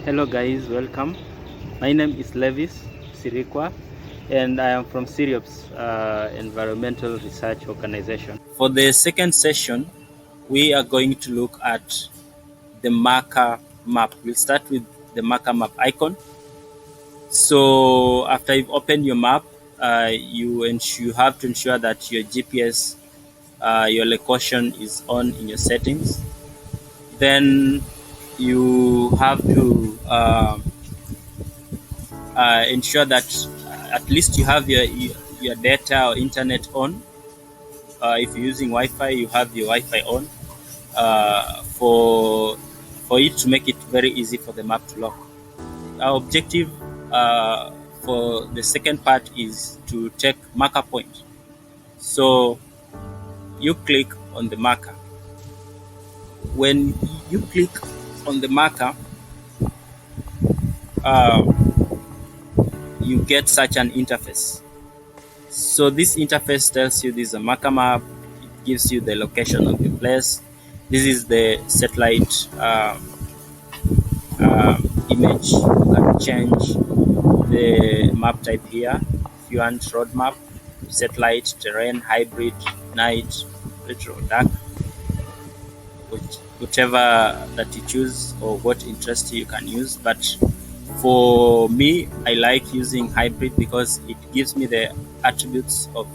Hello guys, welcome. My name is Levis Sirikwa and I am from Siriops Environmental Research Organization. For the second session, we are going to look at the marker map. We'll start with the marker map icon. So after you've opened your map, you have to ensure that your GPS, your location is on in your settings. Then you have to ensure that at least you have your data or internet on. If you're using Wi-Fi, you have your Wi-Fi on for it to make it very easy for the map to lock. Our objective for the second part is to take marker point. So you click on the marker. When you click on the marker, you get such an interface. So this interface tells you this is a marker map. It gives you the location of the place. This is the satellite image. You can change the map type here. If you want road map, satellite, terrain, hybrid, night, retro, dark, whichever that you choose or what interests you can use. But for me, I like using hybrid because it gives me the attributes of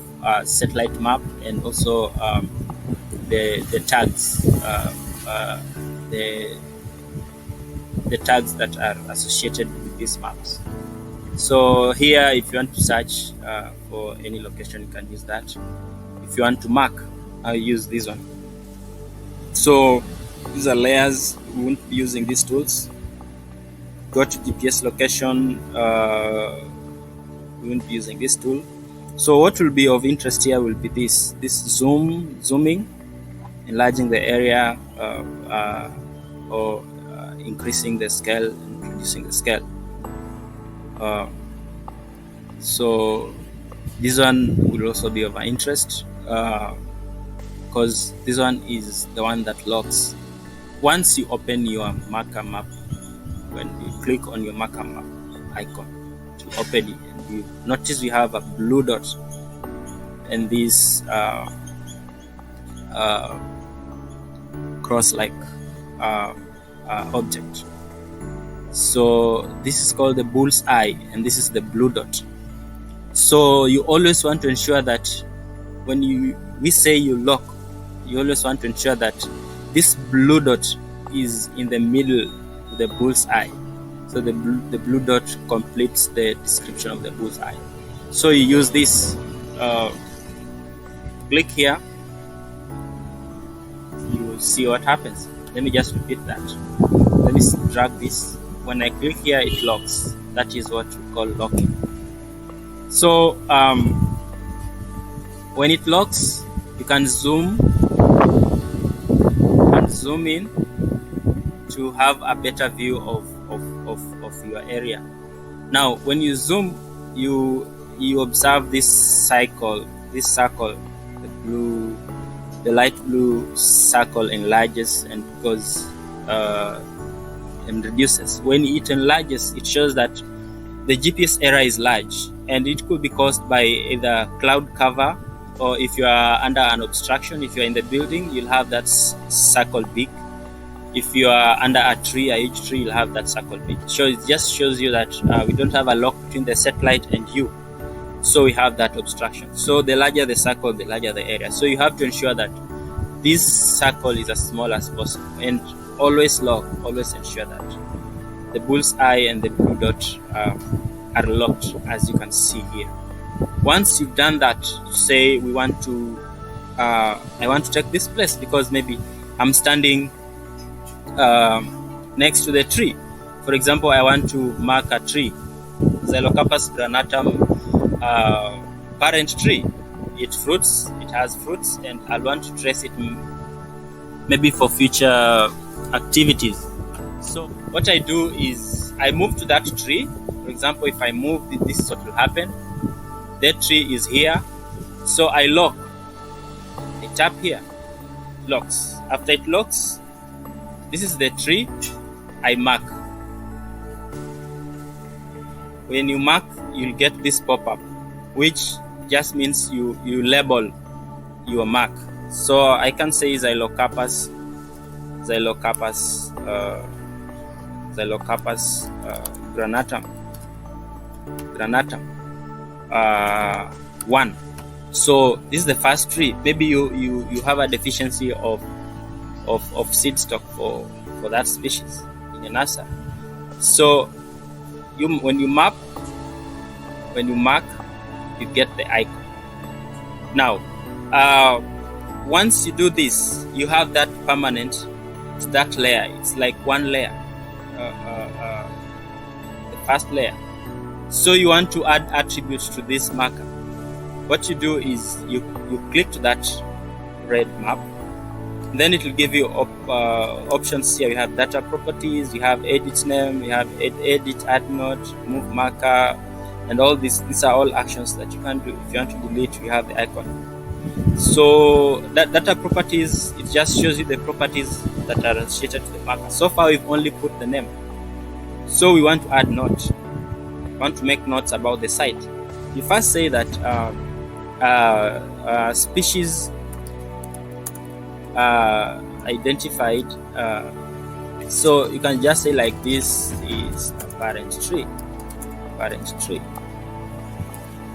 satellite map and also the tags, the tags that are associated with these maps. So here, if you want to search for any location, you can use that. If you want to mark, I'll use this one. So these are layers. We won't be using these tools. Go to GPS location. We won't be using this tool. So what will be of interest here will be this zooming, enlarging the area, or increasing the scale and reducing the scale. So this one will also be of interest because this one is the one that locks. Once you open your marker map, when you click on your marker map icon to open it, and you notice we have a blue dot and this cross-like object. So this is called the bull's eye, and this is the blue dot. So you always want to ensure that when we say you lock, you always want to ensure that this blue dot is in the middle of the bull's eye. So the blue dot completes the description of the bull's eye. So you use this, click here, you will see what happens. Let me just repeat that. Let me drag this. When I click here, it locks. That is what we call locking. So when it locks, you can zoom in to have a better view of your area. Now when you zoom, you observe this circle, the light blue circle enlarges and goes and reduces. When it enlarges, it shows that the GPS area is large, and it could be caused by either cloud cover, or if you are under an obstruction. If you are in the building, you'll have that circle big. If you are under a tree, a huge tree, you'll have that circle big. So it just shows you that we don't have a lock between the satellite and you. So we have that obstruction. So the larger the circle, the larger the area. So you have to ensure that this circle is as small as possible, and always lock. Always ensure that the bull's eye and the blue dot are locked, as you can see here. Once you've done that, say we want to, I want to take this place because maybe I'm standing next to the tree. For example, I want to mark a tree, Xylocarpus granatum parent tree. It has fruits, and I want to trace it maybe for future activities. So what I do is I move to that tree. For example, if I move, this is what will happen. That tree is here, so I lock. I tap here, locks. After it locks, this is the tree. I mark. When you mark, you'll get this pop-up, which just means you label your mark. So I can say Xylocarpus granatum 1. So this is the first tree. Maybe you have a deficiency of seed stock for that species in a nursery. So when you mark, you get the icon. Now, once you do this, you have that permanent. It's that layer. It's like one layer, the first layer. So you want to add attributes to this marker. What you do is you click to that red map. Then it will give you options here. You have data properties, you have edit name, you have edit add node, move marker, and all these are all actions that you can do. If you want to delete, you have the icon. So that data properties, it just shows you the properties that are associated to the marker. So far we've only put the name. So we want to add note. We want to make notes about the site. You first say that species identified. So you can just say like this is a parent tree.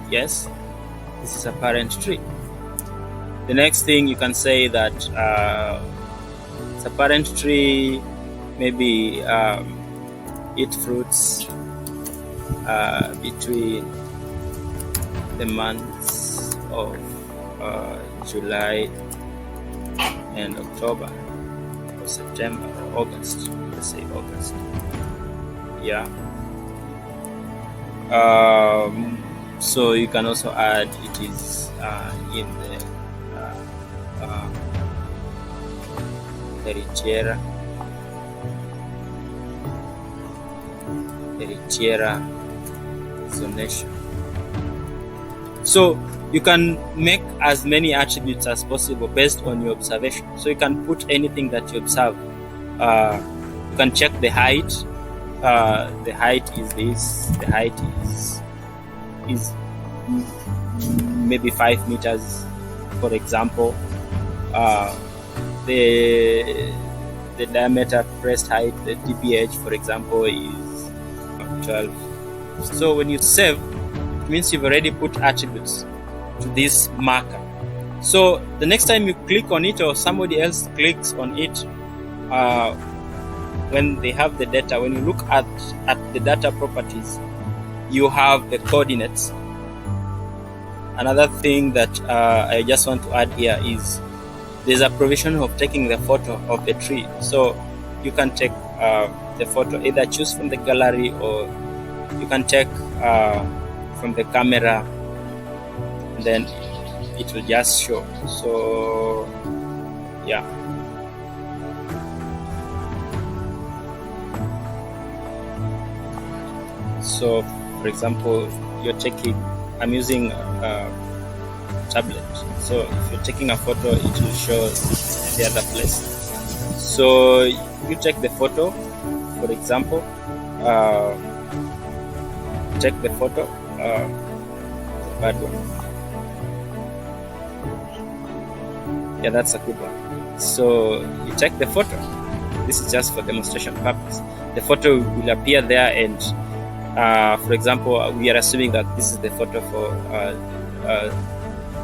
Yes, this is a parent tree. The next thing you can say that it's a parent tree, maybe eat fruits between the months of July and October or September or August. Let's say August. Yeah. So you can also add it is in the Eritrea zonation. So you can make as many attributes as possible based on your observation. So you can put anything that you observe. You can check the height. The height is this. The height is maybe 5 meters, for example. The diameter breast height, the dph, for example, is 12. So when you save, it means you've already put attributes to this marker. So the next time you click on it or somebody else clicks on it, when they have the data, when you look at the data properties, you have the coordinates. Another thing that I just want to add here is there's a provision of taking the photo of the tree. So you can take the photo, either choose from the gallery or you can take from the camera, and then it will just show. So yeah. So for example, you're taking, I'm using tablet. So if you're taking a photo, it will show the other place. So you take the photo, for example, take the photo, the bad one. Yeah, that's a good one. So you take the photo. This is just for demonstration purpose. The photo will appear there, and for example, we are assuming that this is the photo for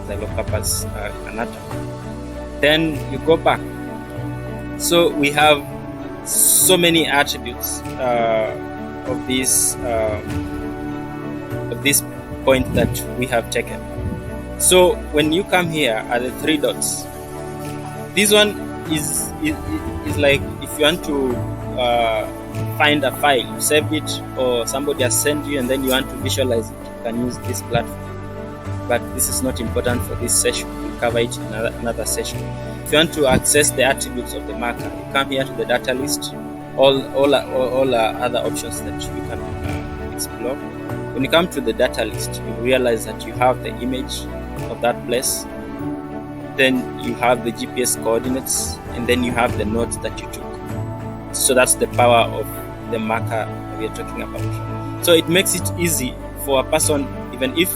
Xylocarpus granatum. Then you go back. So we have so many attributes of this point that we have taken. So when you come here at the 3 dots, this one is like if you want to find a file, you save it, or somebody has sent you and then you want to visualize it, you can use this platform. But this is not important for this session. We'll cover it in another session. If you want to access the attributes of the marker, you come here to the data list, all other options that you can explore. When you come to the data list, you realize that you have the image of that place, then you have the GPS coordinates, and then you have the notes that you took. So that's the power of the marker we are talking about. So it makes it easy for a person, even if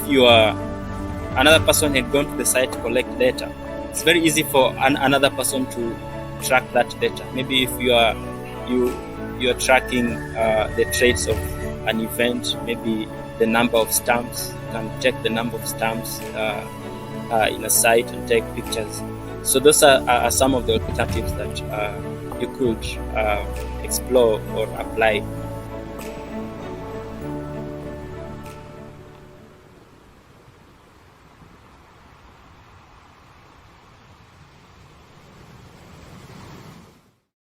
another person had gone to the site to collect data, it's very easy for another person to track that data. Maybe if you are tracking the traits of an event, maybe the number of stumps, you can check the number of stumps in a site and take pictures. So those are some of the alternatives that you could explore or apply